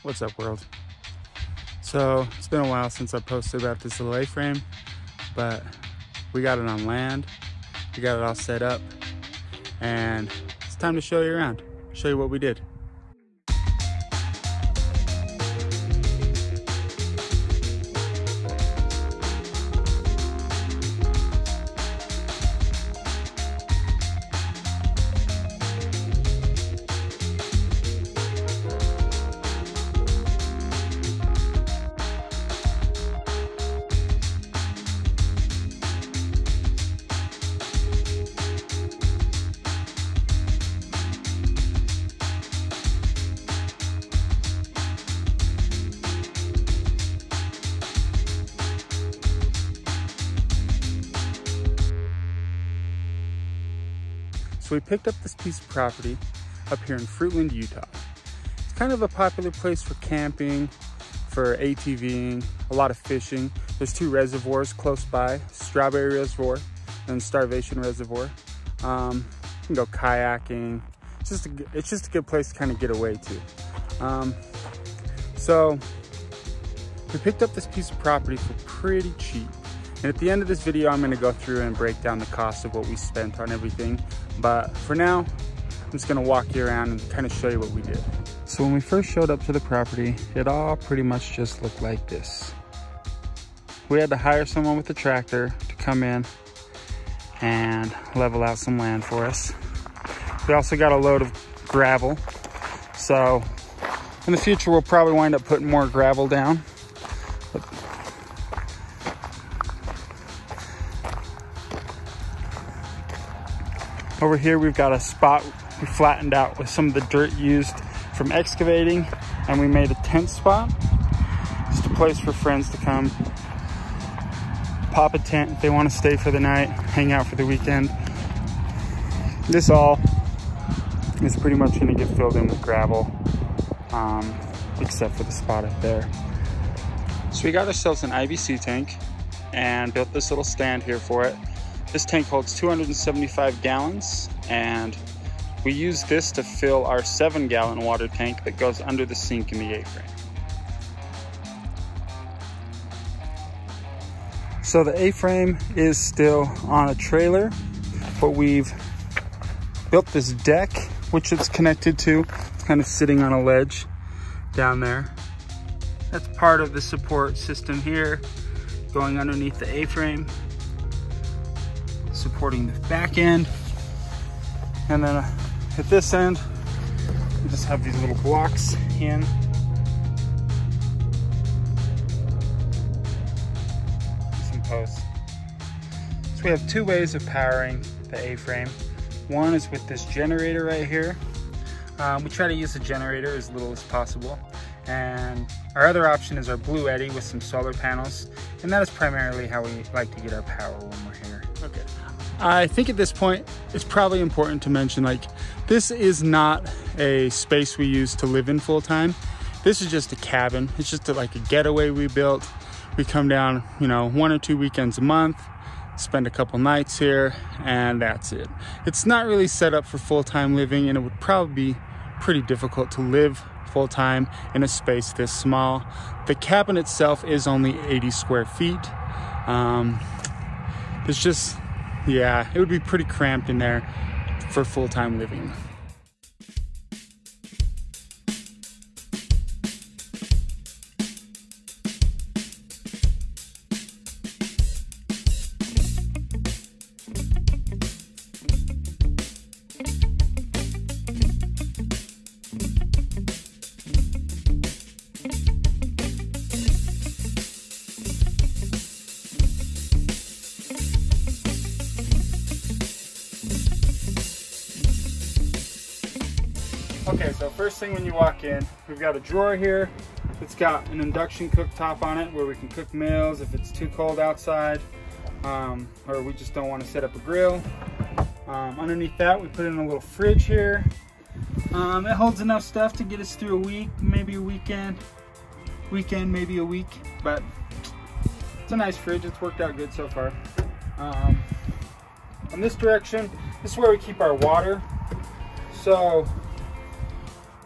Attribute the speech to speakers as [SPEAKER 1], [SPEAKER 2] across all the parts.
[SPEAKER 1] What's up, world? So it's been a while since I posted about this little A-frame, but we got it on land. We got it all set up, and it's time to show you around, show you what we did. So we picked up this piece of property up here in Fruitland, Utah. It's kind of a popular place for camping, for ATVing, a lot of fishing. There's two reservoirs close by, Strawberry Reservoir and Starvation Reservoir. You can go kayaking. It's just a good place to kind of get away to. So we picked up this piece of property for pretty cheap. And at the end of this video, I'm gonna go through and break down the cost of what we spent on everything. But for now, I'm just gonna walk you around and kind of show you what we did. So when we first showed up to the property, it all pretty much just looked like this. We had to hire someone with a tractor to come in and level out some land for us. We also got a load of gravel. So in the future, we'll probably wind up putting more gravel down. Over here, we've got a spot we flattened out with some of the dirt used from excavating, and we made a tent spot. Just a place for friends to come, pop a tent if they want to stay for the night, hang out for the weekend. This all is pretty much going to get filled in with gravel, except for the spot up there. So we got ourselves an IBC tank and built this little stand here for it. This tank holds 275 gallons, and we use this to fill our 7-gallon water tank that goes under the sink in the A-frame. So the A-frame is still on a trailer, but we've built this deck, which it's connected to. It's kind of sitting on a ledge down there. That's part of the support system here, going underneath the A-frame, supporting the back end. And then at this end, we just have these little blocks in. Some posts. So we have two ways of powering the A-frame. One is with this generator right here. We try to use the generator as little as possible. And our other option is our Blue Eddy with some solar panels. And that is primarily how we like to get our power when we're here. Okay. I think at this point, it's probably important to mention, like, this is not a space we use to live in full time. This is just a cabin. It's just like a getaway we built. We come down, 1 or 2 weekends a month, spend a couple nights here, and that's it. It's not really set up for full-time living, and it would probably be pretty difficult to live full-time in a space this small. The cabin itself is only 80 square feet. It's just, yeah, it would be pretty cramped in there for full-time living. Okay, so first thing when you walk in, we've got a drawer here. It's got an induction cooktop on it where we can cook meals if it's too cold outside, or we just don't want to set up a grill. Underneath that, we put in a little fridge here. It holds enough stuff to get us through a week, maybe a weekend, maybe a week, but it's a nice fridge. It's worked out good so far. In this direction, this is where we keep our water. So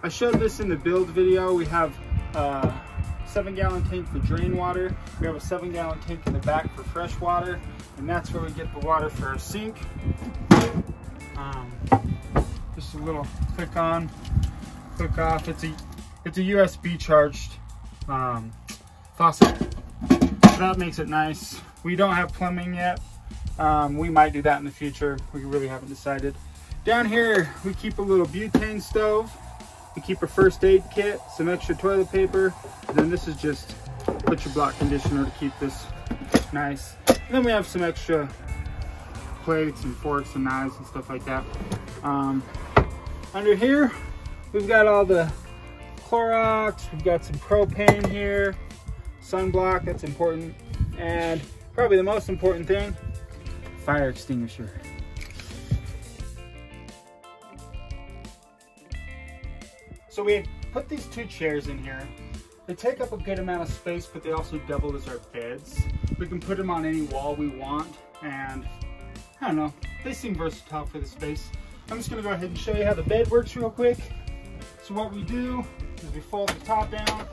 [SPEAKER 1] I showed this in the build video. We have 7-gallon tank for drain water. We have a 7-gallon tank in the back for fresh water, and that's where we get the water for our sink. Just a little click on, click off. It's a USB charged faucet. So that makes it nice. We don't have plumbing yet. We might do that in the future. We really haven't decided. Down here, we keep a little butane stove. We keep a first aid kit, some extra toilet paper. And then this is just butcher block conditioner to keep this nice. And then we have some extra plates and forks and knives and stuff like that. Under here, we've got all the Clorox. We've got some propane here, sunblock, that's important. And probably the most important thing, fire extinguisher. So we put these 2 chairs in here. They take up a good amount of space, but they also double as our beds. We can put them on any wall we want, and I don't know, they seem versatile for the space. I'm just gonna go ahead and show you how the bed works real quick. So what we do is we fold the top down,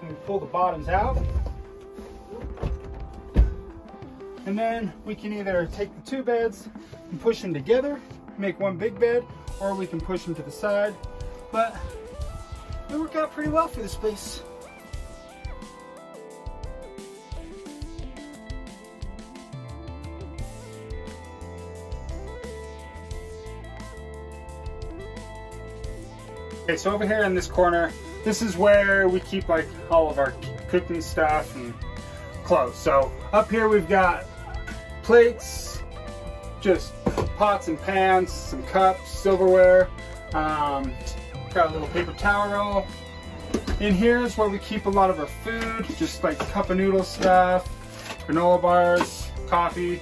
[SPEAKER 1] and we pull the bottoms out. And then we can either take the 2 beds and push them together, make one big bed, or we can push them to the side. But they work out pretty well for the space. Okay, so over here in this corner, this is where we keep like all of our cooking stuff and clothes. So up here we've got plates, just pots and pans, some cups, silverware, got a little paper towel roll. In here is where we keep a lot of our food, just like cup of noodle stuff, granola bars, coffee.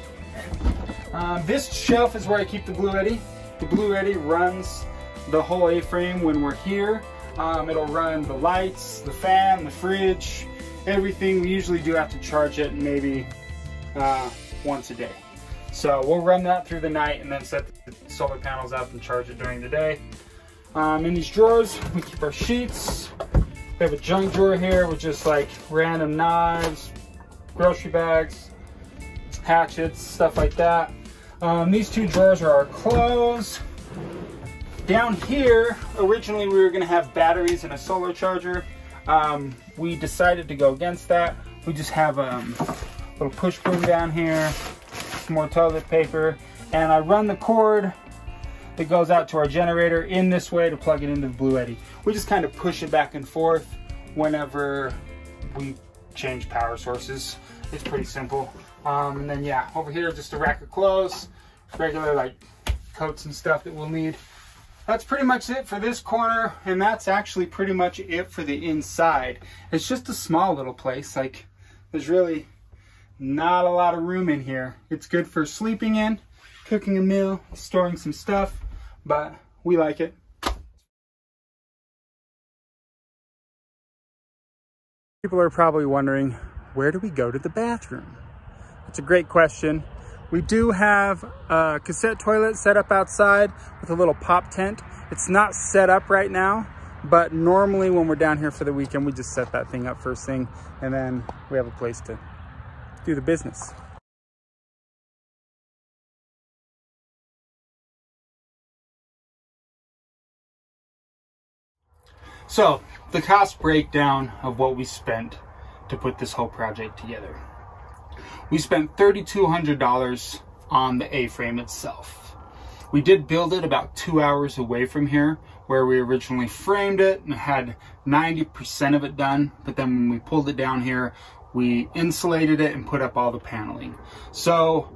[SPEAKER 1] This shelf is where I keep the Blue Eddy. The Blue Eddy runs the whole A-frame when we're here. It'll run the lights, the fan, the fridge, everything. We usually do have to charge it maybe once a day. So we'll run that through the night and then set the solar panels up and charge it during the day. In these drawers, we keep our sheets. We have a junk drawer here with just like random knives, grocery bags, hatchets, stuff like that. These 2 drawers are our clothes. Down here, originally we were going to have batteries and a solar charger. We decided to go against that. We just have a little push broom down here, some more toilet paper, and I run the cord that goes out to our generator in this way to plug it into the Blue Eddy. We just kind of push it back and forth whenever we change power sources. It's pretty simple. And then yeah, over here just a rack of clothes, regular like coats and stuff that we'll need. That's pretty much it for this corner, and that's actually pretty much it for the inside. It's just a small little place. Like, there's really not a lot of room in here. It's good for sleeping in, cooking a meal, storing some stuff, but we like it. People are probably wondering, where do we go to the bathroom? It's a great question. We do have a cassette toilet set up outside with a little pop tent. It's not set up right now, but normally when we're down here for the weekend, we just set that thing up first thing, and then we have a place to do the business. So, the cost breakdown of what we spent to put this whole project together. We spent $3,200 on the A-frame itself. We did build it about 2 hours away from here, where we originally framed it and had 90% of it done. But then when we pulled it down here, we insulated it and put up all the paneling. So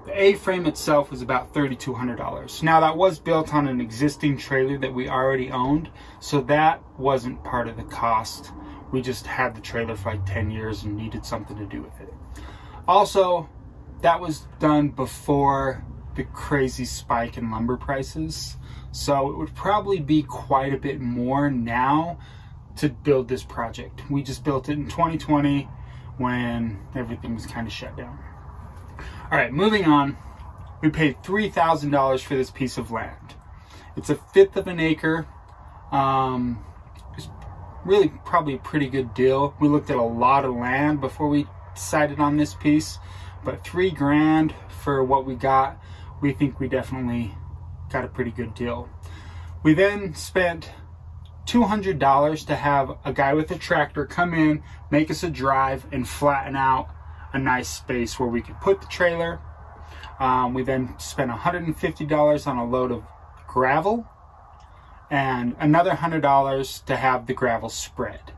[SPEAKER 1] the A-frame itself was about $3,200. Now that was built on an existing trailer that we already owned, so that wasn't part of the cost. We just had the trailer for like 10 years and needed something to do with it. Also, that was done before the crazy spike in lumber prices. So it would probably be quite a bit more now to build this project. We just built it in 2020 when everything was kind of shut down. All right, moving on. We paid $3,000 for this piece of land. It's 1/5 of an acre. It's really probably a pretty good deal. We looked at a lot of land before we decided on this piece, but $3 grand for what we got, we think we definitely got a pretty good deal. We then spent $200 to have a guy with a tractor come in, make us a drive, and flatten out a nice space where we could put the trailer. We then spent $150 on a load of gravel and another $100 to have the gravel spread.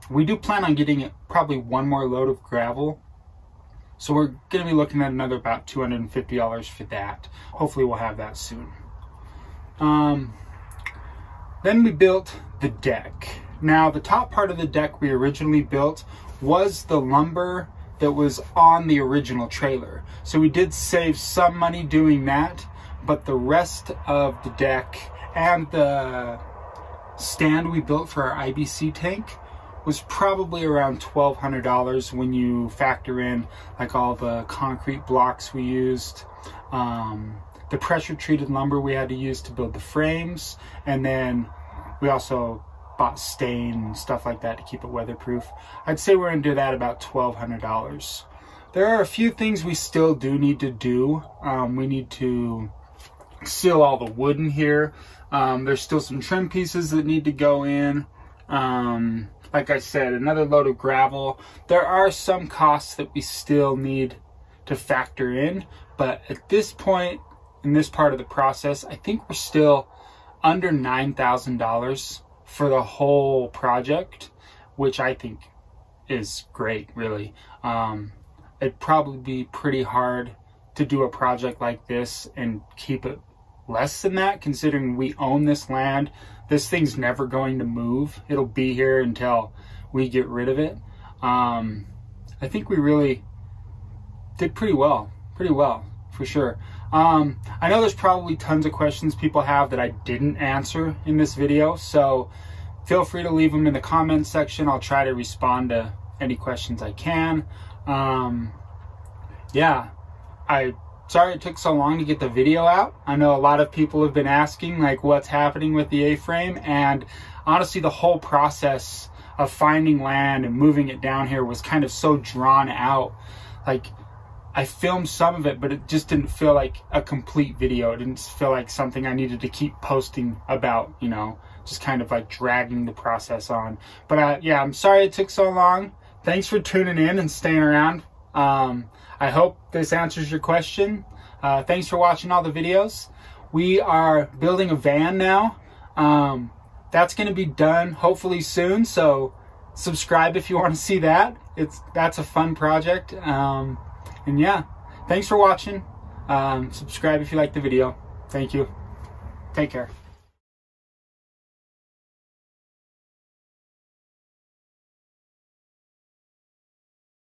[SPEAKER 1] We do plan on getting probably one more load of gravel, so we're going to be looking at another about $250 for that. Hopefully we'll have that soon. Then we built the deck. Now the top part of the deck we originally built was the lumber that was on the original trailer. So we did save some money doing that, but the rest of the deck and the stand we built for our IBC tank was probably around $1,200 when you factor in like all the concrete blocks we used, the pressure treated lumber we had to use to build the frames, and then we also bought stain and stuff like that to keep it weatherproof. I'd say we're into that about $1,200. There are a few things we still do need to do. We need to seal all the wood in here. There's still some trim pieces that need to go in. Like I said, another load of gravel. There are some costs that we still need to factor in, but at this point in this part of the process, I think we're still under $9,000 for the whole project, which I think is great, really. It'd probably be pretty hard to do a project like this and keep it less than that, considering we own this land. This thing's never going to move. It'll be here until we get rid of it. I think we really did pretty well for sure. I know there's probably tons of questions people have that I didn't answer in this video, so feel free to leave them in the comments section. I'll try to respond to any questions I can. Yeah, sorry it took so long to get the video out. I know a lot of people have been asking like what's happening with the A-frame, and honestly the whole process of finding land and moving it down here was kind of so drawn out. Like, I filmed some of it, but it just didn't feel like a complete video. It didn't feel like something I needed to keep posting about, you know, just kind of like dragging the process on. But yeah, I'm sorry it took so long. Thanks for tuning in and staying around. I hope this answers your question. Thanks for watching all the videos. We are building a van now. That's going to be done hopefully soon, so subscribe if you want to see that. That's a fun project. And yeah, thanks for watching. Subscribe if you like the video. Thank you. Take care.